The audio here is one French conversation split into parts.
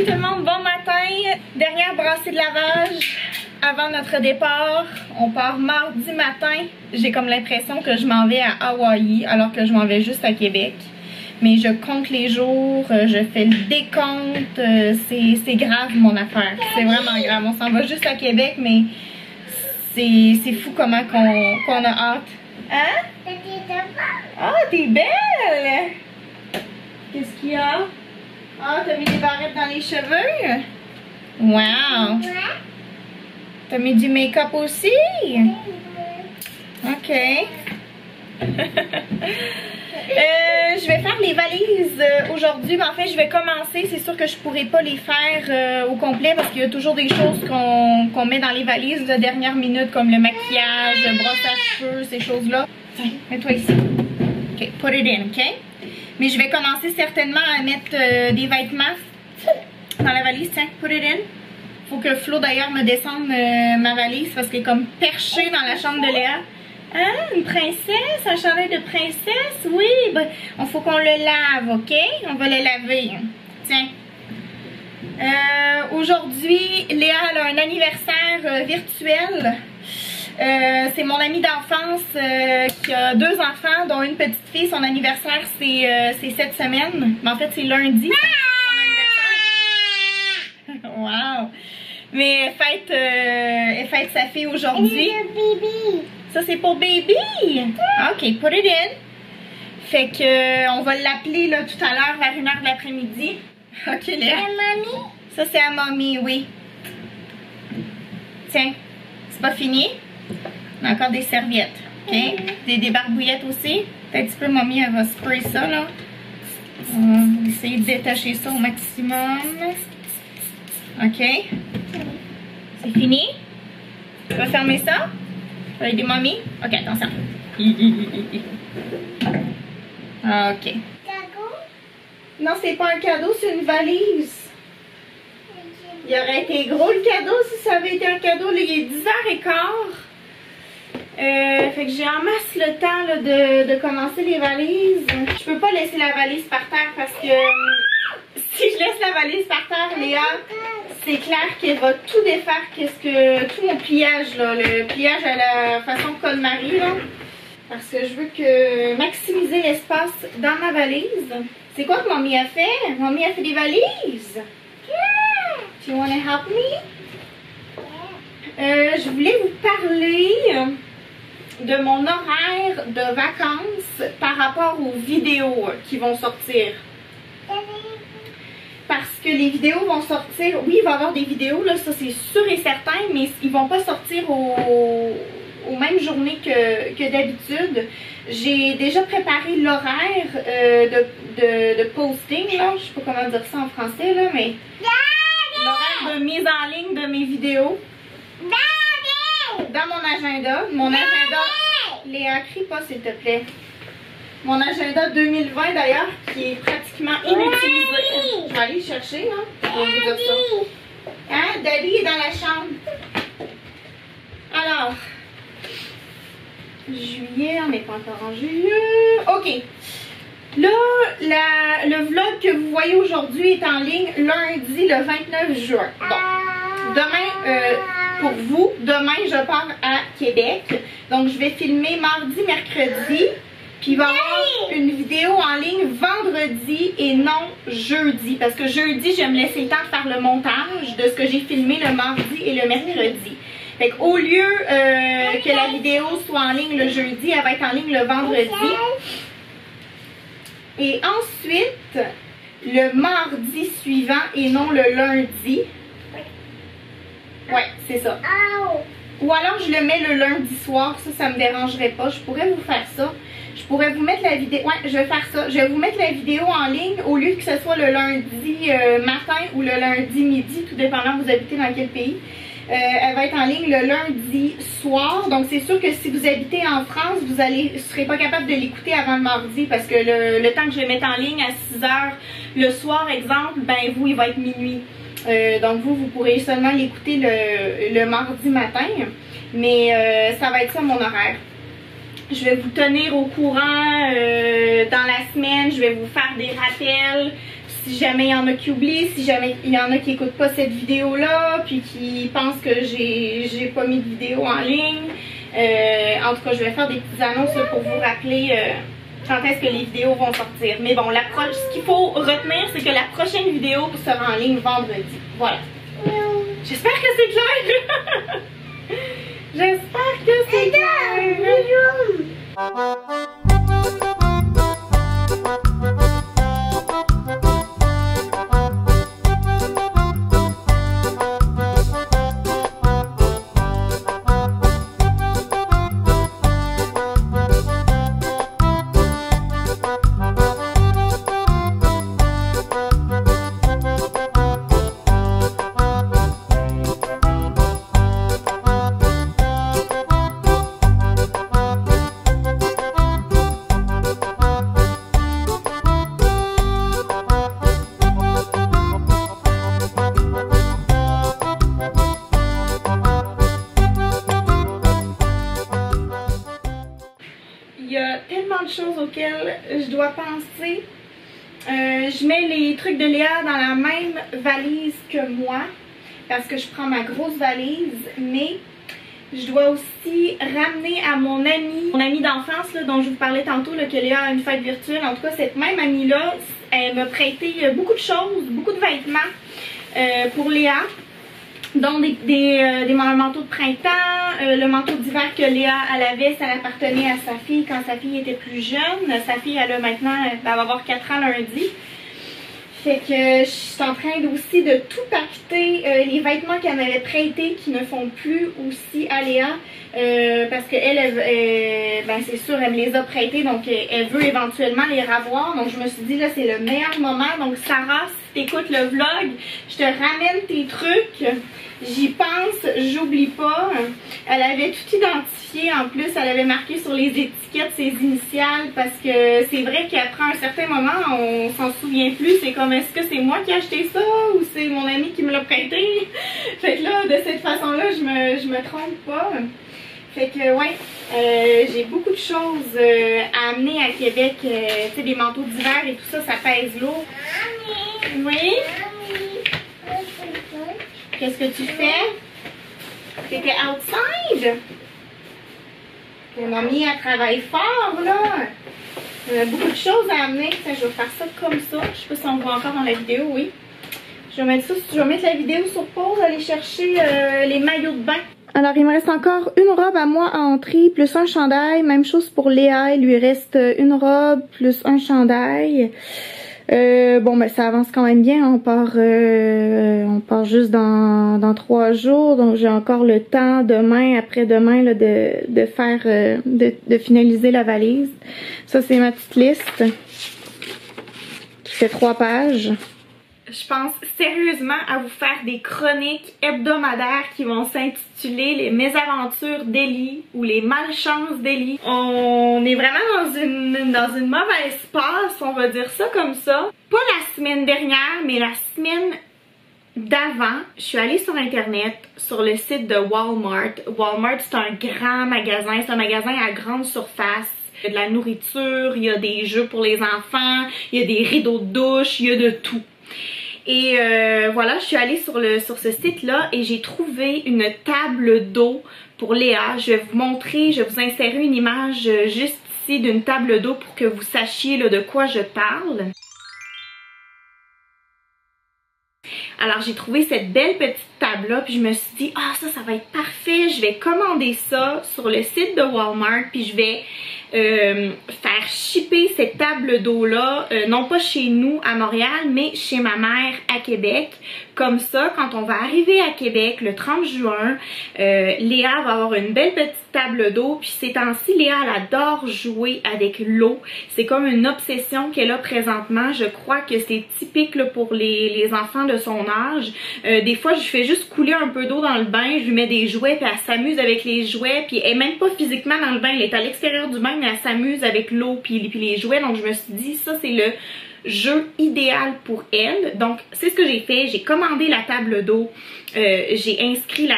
Salut tout le monde, bon matin. Dernière brassée de lavage avant notre départ. On part mardi matin. J'ai comme l'impression que je m'en vais à Hawaï alors que je m'en vais juste à Québec. Mais je compte les jours, je fais le décompte. C'est grave mon affaire. C'est vraiment grave. On s'en va juste à Québec, mais c'est fou comment qu'on a hâte. Hein? Ah, t'es belle! Qu'est-ce qu'il y a? Ah, t'as mis des barrettes dans les cheveux? Wow! T'as mis du make-up aussi? Ok. Je vais faire les valises aujourd'hui. En fait, je vais commencer. C'est sûr que je pourrai pas les faire au complet parce qu'il y a toujours des choses qu'on met dans les valises de dernière minute, comme le maquillage, le brosse à cheveux, ces choses-là. Tiens, mets-toi ici. Ok, put it in, ok? Mais je vais commencer certainement à mettre des vêtements dans la valise. Tiens, put it in. Faut que Flo d'ailleurs me descende ma valise parce qu'elle est comme perchée dans la chambre de Léa. Hein? Une princesse? Un chandail de princesse? Oui, ben, il faut qu'on le lave, ok? On va le laver. Tiens. Aujourd'hui, Léa a un anniversaire virtuel. C'est mon amie d'enfance qui a 2 enfants, dont une petite fille. Son anniversaire, c'est cette semaine. Mais en fait, c'est lundi. Son anniversaire. Wow! Mais elle fête sa fille aujourd'hui. Ça, c'est pour baby. Ok, put it in. Fait que on va l'appeler là tout à l'heure vers 1h de l'après-midi. Ok, Léa. Ça, c'est à mamie, oui. Tiens, c'est pas fini. On a encore des serviettes. Ok? Des barbouillettes aussi. Un petit peu, mamie, elle va spray ça, là. On va essayer de détacher ça au maximum. Ok? C'est fini? Tu vas fermer ça? Tu vas aider mamie? Ok, attention. Ok. Non, c'est pas un cadeau, c'est une valise. Il aurait été gros le cadeau si ça avait été un cadeau. Là, il est 10h15. Fait que j'ai en masse le temps là, de commencer les valises. Je peux pas laisser la valise par terre parce que si je laisse la valise par terre, Léa, c'est clair qu'elle va tout défaire. Tout mon pliage, là, le pliage à la façon Code-Marie, là. Parce que je veux maximiser l'espace dans ma valise. C'est quoi que mamie a fait? Mamie a fait des valises. Do you want to help me? Je voulais vous parler de mon horaire de vacances par rapport aux vidéos qui vont sortir. Parce que les vidéos vont sortir, oui, il va y avoir des vidéos, là, ça c'est sûr et certain, mais ils vont pas sortir aux mêmes journées que d'habitude. J'ai déjà préparé l'horaire de posting, là, je sais pas comment dire ça en français, là, mais l'horaire de mise en ligne de mes vidéos dans mon agenda. Mon agenda, Léa, crie pas s'il te plaît. Mon agenda 2020 d'ailleurs, qui est pratiquement inutilisé. Je vais aller le chercher, hein. Je vais vous dire ça. Hein? Daddy est dans la chambre. Alors, juillet, on n'est pas encore en juillet. Ok. Là, le vlog que vous voyez aujourd'hui est en ligne lundi le 29 juin. Bon, demain, pour vous, demain je pars à Québec. Donc je vais filmer mardi, mercredi. Puis il va y avoir une vidéo en ligne vendredi et non jeudi. Parce que jeudi, je vais me laisser le temps de faire le montage de ce que j'ai filmé le mardi et le mercredi. Fait qu'au lieu que la vidéo soit en ligne le jeudi, elle va être en ligne le vendredi. Et ensuite, le mardi suivant et non le lundi. Ouais, c'est ça. Ou alors je le mets le lundi soir, ça me dérangerait pas. Je pourrais vous faire ça. Je pourrais vous mettre la vidéo. Ouais, je vais faire ça. Je vais vous mettre la vidéo en ligne au lieu que ce soit le lundi matin ou le lundi midi, tout dépendant vous habitez dans quel pays. Elle va être en ligne le lundi soir. Donc c'est sûr que si vous habitez en France, vous ne serez pas capable de l'écouter avant le mardi parce que le temps que je vais mettre en ligne à 6h le soir, exemple, ben vous, il va être minuit. Donc vous pourrez seulement l'écouter le mardi matin. Mais ça va être ça mon horaire. Je vais vous tenir au courant dans la semaine. Je vais vous faire des rappels si jamais il y en a qui oublient, si jamais il y en a qui n'écoutent pas cette vidéo-là, puis qui pensent que j'ai pas mis de vidéo en ligne. En tout cas, je vais faire des petites annonces là, pour vous rappeler quand est-ce que les vidéos vont sortir. Mais bon, ce qu'il faut retenir, c'est que la prochaine vidéo sera en ligne vendredi. Voilà. J'espère que c'est clair. J'espère que c'est clair. De choses auxquelles je dois penser. Je mets les trucs de Léa dans la même valise que moi parce que je prends ma grosse valise, mais je dois aussi ramener à mon amie d'enfance dont je vous parlais tantôt, là, que Léa a une fête virtuelle. En tout cas, cette même amie-là, elle m'a prêté beaucoup de choses, beaucoup de vêtements pour Léa. Donc des manteaux de printemps, le manteau d'hiver que Léa elle avait, ça appartenait à sa fille quand sa fille était plus jeune. Sa fille elle a maintenant, elle va avoir 4 ans lundi. Fait que je suis en train aussi de tout pacter les vêtements qu'elle m'avait prêtés qui ne font plus aussi à Léa. Parce qu'elle, ben c'est sûr, elle me les a prêtés, donc elle veut éventuellement les revoir. Donc je me suis dit là c'est le meilleur moment. Donc Sarah, si t'écoutes le vlog, je te ramène tes trucs. J'y pense, j'oublie pas. Elle avait tout identifié en plus, elle avait marqué sur les étiquettes ses initiales parce que c'est vrai qu'après un certain moment, on s'en souvient plus. C'est comme est-ce que c'est moi qui ai acheté ça ou c'est mon ami qui me l'a prêté? Fait que là, de cette façon-là, je me trompe pas. Fait que ouais, j'ai beaucoup de choses à amener à Québec. Tu sais, des manteaux d'hiver et tout ça, ça pèse lourd. Oui? Qu'est-ce que tu fais? T'étais outside? Mamie, elle travaille fort, là. Il y a beaucoup de choses à amener. Je vais faire ça comme ça. Je sais pas si on voit encore dans la vidéo, oui. Je vais mettre la vidéo sur pause, aller chercher les maillots de bain. Alors, il me reste encore une robe à moi à entrer, plus un chandail. Même chose pour Léa, il lui reste une robe, plus un chandail. Bon, ben ça avance quand même bien. On part juste dans 3 jours. Donc, j'ai encore le temps demain, après-demain, là, de faire, de finaliser la valise. Ça, c'est ma petite liste qui fait 3 pages. Je pense sérieusement à vous faire des chroniques hebdomadaires qui vont s'intituler les mésaventures d'Ellie ou les malchances d'Ellie. On est vraiment dans une mauvaise passe, on va dire ça comme ça. Pas la semaine dernière, mais la semaine d'avant, je suis allée sur internet, sur le site de Walmart. Walmart, c'est un grand magasin, c'est un magasin à grande surface. Il y a de la nourriture, il y a des jeux pour les enfants, il y a des rideaux de douche, il y a de tout. Et voilà, je suis allée sur ce site-là et j'ai trouvé une table d'eau pour Léa. Je vais vous montrer, je vais vous insérer une image juste ici d'une table d'eau pour que vous sachiez là, de quoi je parle. Alors j'ai trouvé cette belle petite table-là, puis je me suis dit, ah ça va être parfait, je vais commander ça sur le site de Walmart, puis je vais faire shipper cette table d'eau-là, non pas chez nous à Montréal, mais chez ma mère à Québec. Comme ça, quand on va arriver à Québec le 30 juin, Léa va avoir une belle petite table d'eau. Puis ces temps-ci, Léa, elle adore jouer avec l'eau. C'est comme une obsession qu'elle a présentement. Je crois que c'est typique là, pour les enfants de son âge. Des fois, je fais juste couler un peu d'eau dans le bain, je lui mets des jouets, puis elle s'amuse avec les jouets. Puis elle est même pas physiquement dans le bain, elle est à l'extérieur du bain, mais elle s'amuse avec l'eau puis les jouets. Donc je me suis dit, ça c'est le jeu idéal pour elle. Donc c'est ce que j'ai fait, j'ai commandé la table d'eau, j'ai inscrit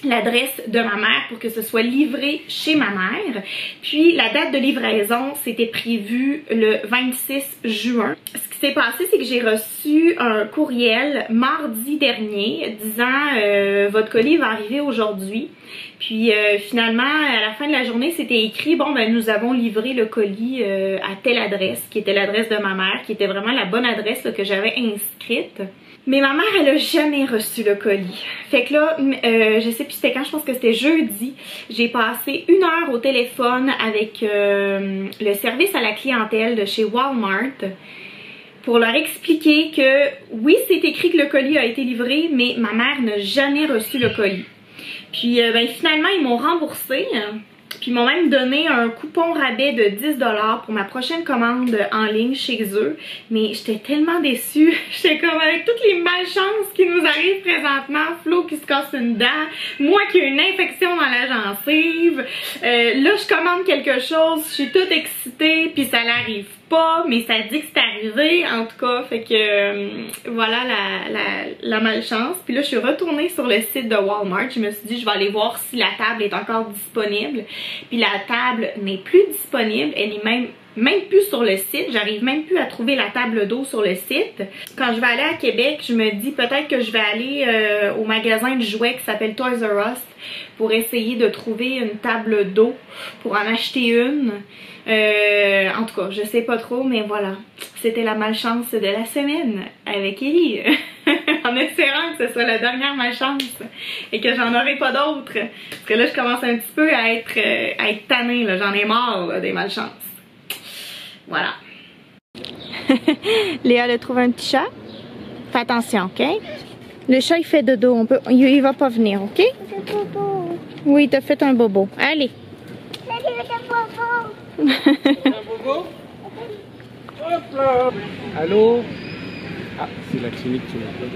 l'adresse de ma mère pour que ce soit livré chez ma mère. Puis la date de livraison, c'était prévu le 26 juin. Ce qui s'est passé, c'est que j'ai reçu un courriel mardi dernier disant votre colis va arriver aujourd'hui. Puis finalement, à la fin de la journée, c'était écrit, bon ben nous avons livré le colis à telle adresse, qui était l'adresse de ma mère, qui était vraiment la bonne adresse là, que j'avais inscrite. Mais ma mère, elle a jamais reçu le colis. Fait que là, je sais plus c'était quand, je pense que c'était jeudi. J'ai passé 1 heure au téléphone avec le service à la clientèle de chez Walmart pour leur expliquer que oui, c'est écrit que le colis a été livré, mais ma mère n'a jamais reçu le colis. Puis ben, finalement, ils m'ont remboursé. Puis ils m'ont même donné un coupon rabais de 10$ pour ma prochaine commande en ligne chez eux. Mais j'étais tellement déçue. J'étais comme avec toutes les malchances qui nous arrivent présentement. Flo qui se casse une dent. Moi qui ai une infection dans la gencive. Là, je commande quelque chose. Je suis toute excitée. Puis ça n'arrive pas. Mais ça dit que c'est arrivé. En tout cas, fait que voilà la malchance. Puis là, je suis retournée sur le site de Walmart. Je me suis dit, je vais aller voir si la table est encore disponible. Puis la table n'est plus disponible, elle est même plus sur le site, j'arrive même plus à trouver la table d'eau sur le site. Quand je vais aller à Québec, je me dis peut-être que je vais aller au magasin de jouets qui s'appelle Toys R Us pour essayer de trouver une table d'eau, pour en acheter une. En tout cas, je sais pas trop, mais voilà. C'était la malchance de la semaine avec Ellie. En espérant que ce soit la dernière malchance et que j'en aurai pas d'autres. Parce que là, je commence un petit peu à être tannée, là. J'en ai marre là, des malchances. Voilà. Léa a trouvé un petit chat. Fais attention, ok? Le chat, il fait dodo. Il va pas venir, ok? Oui, il t'a fait un bobo. Allez. Un bobo? Hop là. Allô? Ah, c'est la clinique qui m'appelle.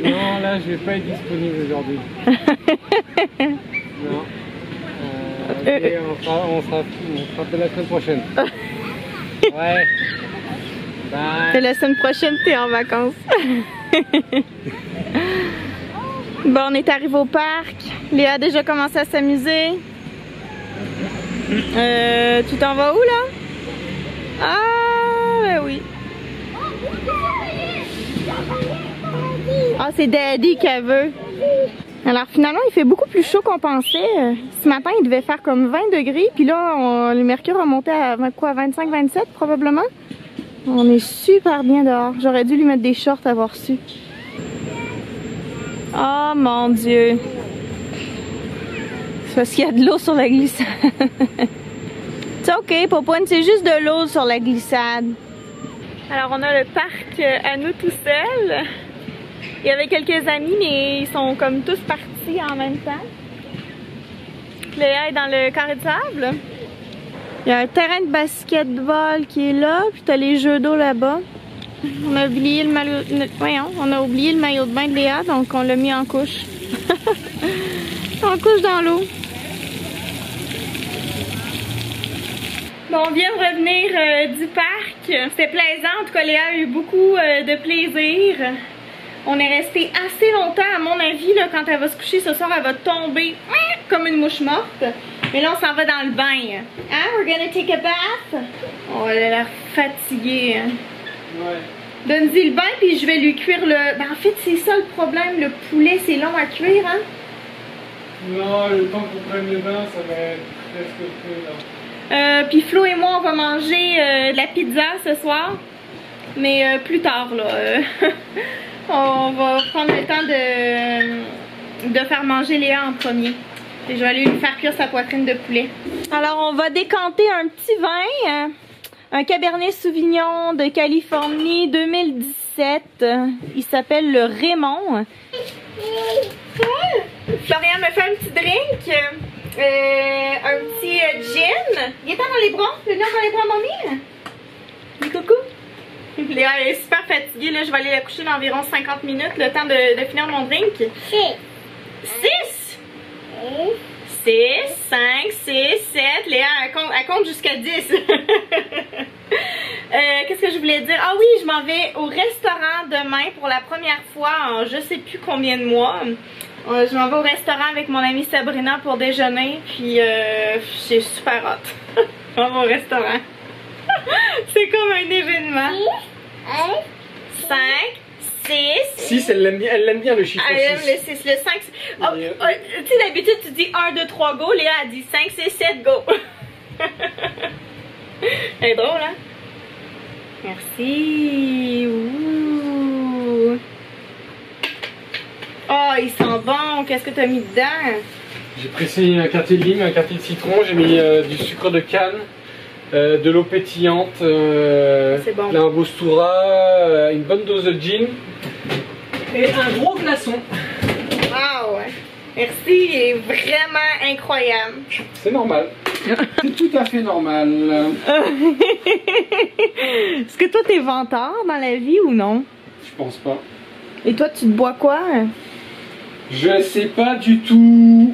Non, là, je vais pas être disponible aujourd'hui. Non. Ok, on sera la semaine prochaine. Ouais. Bye. Et la semaine prochaine, t'es en vacances. Bon, on est arrivé au parc. Léa a déjà commencé à s'amuser. Tu t'en vas où là? Ah, ben oui. Ah, c'est Daddy qu'elle veut. Alors finalement, il fait beaucoup plus chaud qu'on pensait. Ce matin, il devait faire comme 20 degrés. Puis là, le mercure a monté à quoi, 25-27 probablement. On est super bien dehors. J'aurais dû lui mettre des shorts à avoir su. Oh mon Dieu. C'est parce qu'il y a de l'eau sur la glissade. C'est ok, Popoune, c'est juste de l'eau sur la glissade. Alors on a le parc à nous tout seuls. Il y avait quelques amis, mais ils sont comme tous partis en même temps. Léa est dans le carré de sable. Il y a un terrain de basketball qui est là, puis t'as les jeux d'eau là-bas. On a oublié le maillot, on a oublié le maillot de bain de Léa, donc on l'a mis en couche. En couche dans l'eau. Bon, on vient de revenir du parc. C'était plaisant, en tout cas Léa a eu beaucoup de plaisir. On est resté assez longtemps, à mon avis, là, quand elle va se coucher ce soir, elle va tomber comme une mouche morte. Mais là, on s'en va dans le bain. Hein? We're gonna take a bath? Oh, elle a l'air fatiguée. Hein? Ouais. Donne-y le bain, puis je vais lui cuire le... Ben, en fait, c'est ça le problème. Le poulet, c'est long à cuire, hein? Non, le temps qu'on prenne le bain, ça va être presque prêt, là. Puis Flo et moi, on va manger de la pizza ce soir. Mais plus tard, là. On va prendre le temps de faire manger Léa en premier. Et je vais aller lui faire cuire sa poitrine de poulet. Alors, on va décanter un petit vin. Un Cabernet Sauvignon de Californie 2017. Il s'appelle le Raymond. Florian me fait un petit drink. Un petit gin. Il est dans les bras. Viens dans les bras, mamie. Dis coucou. Léa est super fatiguée. Là, je vais aller la coucher dans environ 50 minutes. Le temps de finir mon drink. 6. 6, 5, 6, 7. Léa, elle compte jusqu'à 10. Qu'est-ce que je voulais dire? Ah oui, je m'en vais au restaurant demain pour la première fois en je sais plus combien de mois. Je m'en vais au restaurant avec mon amie Sabrina pour déjeuner, puis j'ai super hâte. Je m'en vais au restaurant. C'est comme un événement. 5, 6. 6, elle l'aime bien le chiffre. Elle aime le 6, le 5. Oh, tu sais, d'habitude, tu dis 1, 2, 3, go. Léa a dit 5, 6, 7, go. Elle est drôle, hein? Merci. Ouh. Oh, il sent bon. Qu'est-ce que tu as mis dedans? J'ai pressé un quartier de lime, un quartier de citron, j'ai mis du sucre de canne, de l'eau pétillante, bon. l'angostura, une bonne dose de gin et un gros glaçon. Ah ouais. Merci, il est vraiment incroyable. C'est normal. C'est tout à fait normal. Est-ce que toi t'es vantard dans la vie ou non? Je pense pas. Et toi tu te bois quoi? Je sais pas du tout.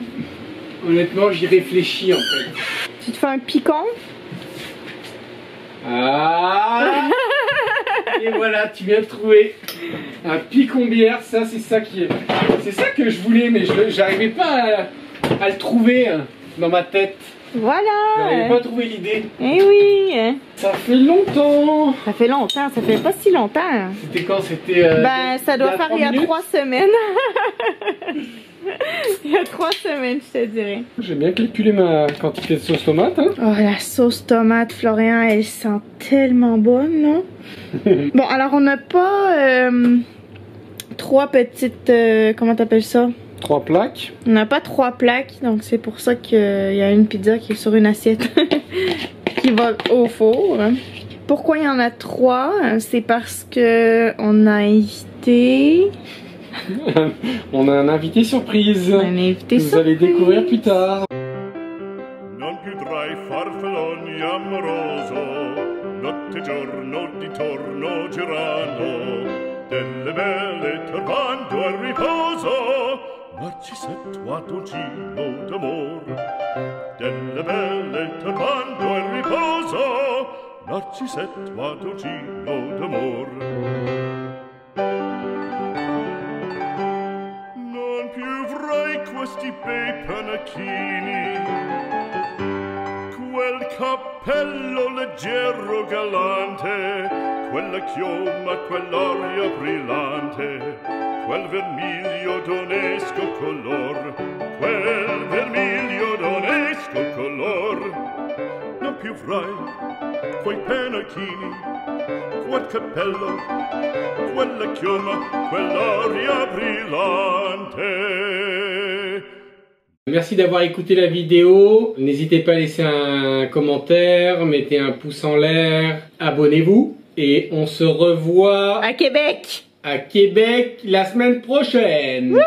Honnêtement, j'y réfléchis en fait. Tu te fais un picon? Ah. Et voilà, tu viens de trouver un picon bière. Ça, c'est ça qui est. C'est ça que je voulais, mais j'arrivais pas à le trouver dans ma tête. Voilà. J'arrivais pas à trouver l'idée. Eh oui. Ça fait longtemps. Ça fait longtemps, ça fait pas si longtemps. C'était quand? C'était. Ben, ça doit faire il y a 3 semaines. Il y a 3 semaines, je te dirais. J'ai bien calculé ma quantité de sauce tomate. Hein. Oh, la sauce tomate, Florian, elle sent tellement bonne, non? Bon, alors on n'a pas 3 petites... comment t'appelles ça? 3 plaques. On n'a pas 3 plaques, donc c'est pour ça qu'il y a une pizza qui est sur une assiette qui va au four. Pourquoi il y en a 3? C'est parce que on a invité... On a un invité surprise. Un invité Vous allez découvrir plus tard. Non più tra i farfalloni amoroso, notte e giorno di torno girano, delle belle turbando al riposo, Narcisetto a dolcino d'amor. Delle belle turbando al riposo, Narcisetto a dolcino d'amor. Questi bei panacchini, quel cappello leggero galante, quella chioma, quell'aria brillante, quel vermiglio d'onesco color, quel vermiglio d'onesco color. Non più avrai quei panacchini, quel cappello, quella chioma, quell'aria brillante. Merci d'avoir écouté la vidéo. N'hésitez pas à laisser un commentaire, mettez un pouce en l'air, abonnez-vous et on se revoit à Québec la semaine prochaine. Wouh!